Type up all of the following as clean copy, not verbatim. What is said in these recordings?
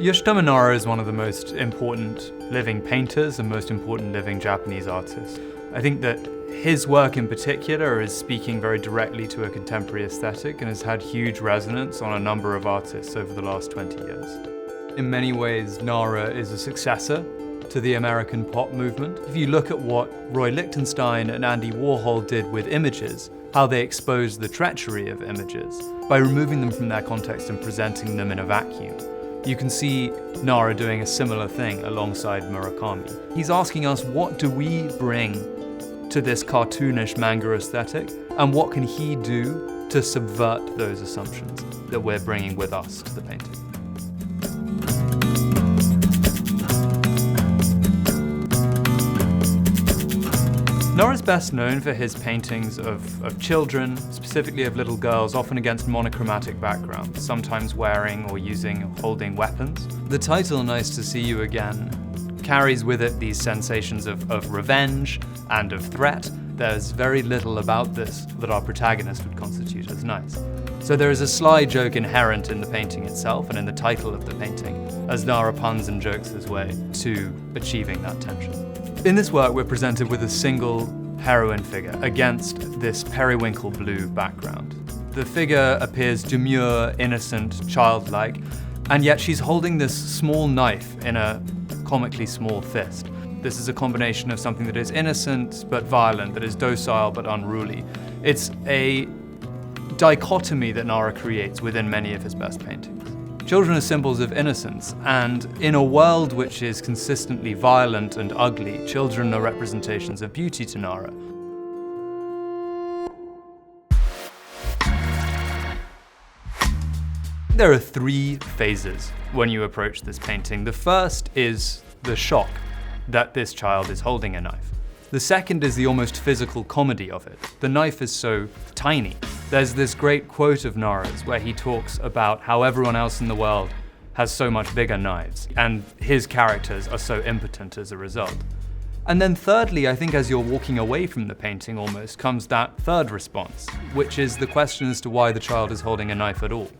Yoshitomo Nara is one of the most important living painters and most important living Japanese artists. I think that his work in particular is speaking very directly to a contemporary aesthetic and has had huge resonance on a number of artists over the last 20 years. In many ways, Nara is a successor to the American pop movement. If you look at what Roy Lichtenstein and Andy Warhol did with images, how they exposed the treachery of images by removing them from their context and presenting them in a vacuum, you can see Nara doing a similar thing alongside Murakami. He's asking us, what do we bring to this cartoonish manga aesthetic, and what can he do to subvert those assumptions that we're bringing with us to the painting? Nara's best known for his paintings of children, specifically of little girls, often against monochromatic backgrounds, sometimes wearing or holding weapons. The title, Nice to See You Again, carries with it these sensations of revenge and of threat. There's very little about this that our protagonist would constitute as nice. So there is a sly joke inherent in the painting itself and in the title of the painting, as Nara puns and jokes his way to achieving that tension. In this work, we're presented with a single heroine figure against this periwinkle blue background. The figure appears demure, innocent, childlike, and yet she's holding this small knife in a comically small fist. This is a combination of something that is innocent but violent, that is docile but unruly. It's a dichotomy that Nara creates within many of his best paintings. Children are symbols of innocence, and in a world which is consistently violent and ugly, children are representations of beauty to Nara. There are three phases when you approach this painting. The first is the shock that this child is holding a knife. The second is the almost physical comedy of it. The knife is so tiny. There's this great quote of Nara's where he talks about how everyone else in the world has so much bigger knives, and his characters are so impotent as a result. And then thirdly, I think as you're walking away from the painting almost, comes that third response, which is the question as to why the child is holding a knife at all.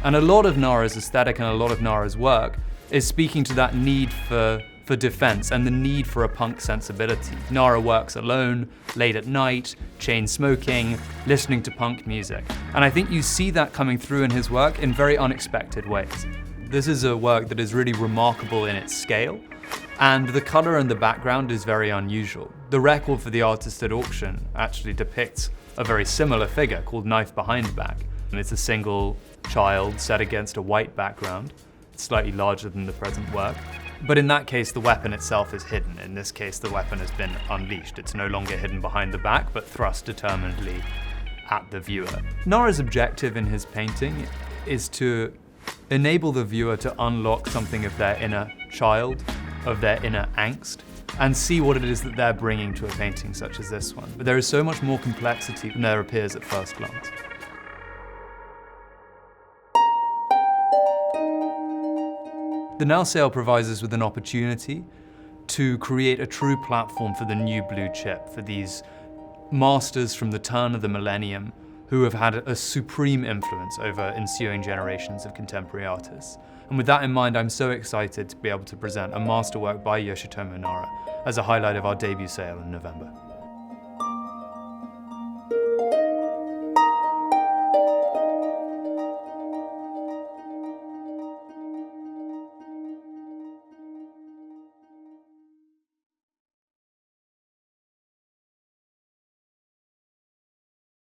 And a lot of Nara's aesthetic and a lot of Nara's work is speaking to that need for defense and the need for a punk sensibility. Nara works alone, late at night, chain smoking, listening to punk music. And I think you see that coming through in his work in very unexpected ways. This is a work that is really remarkable in its scale, and the color and the background is very unusual. The record for the artist at auction actually depicts a very similar figure called Knife Behind Back. And it's a single child set against a white background. It's slightly larger than the present work. But in that case, the weapon itself is hidden. In this case, the weapon has been unleashed. It's no longer hidden behind the back, but thrust determinedly at the viewer. Nara's objective in his painting is to enable the viewer to unlock something of their inner child, of their inner angst, and see what it is that they're bringing to a painting such as this one. But there is so much more complexity than there appears at first glance. The Now sale provides us with an opportunity to create a true platform for the new blue chip, for these masters from the turn of the millennium who have had a supreme influence over ensuing generations of contemporary artists. And with that in mind, I'm so excited to be able to present a masterwork by Yoshitomo Nara as a highlight of our debut sale in November.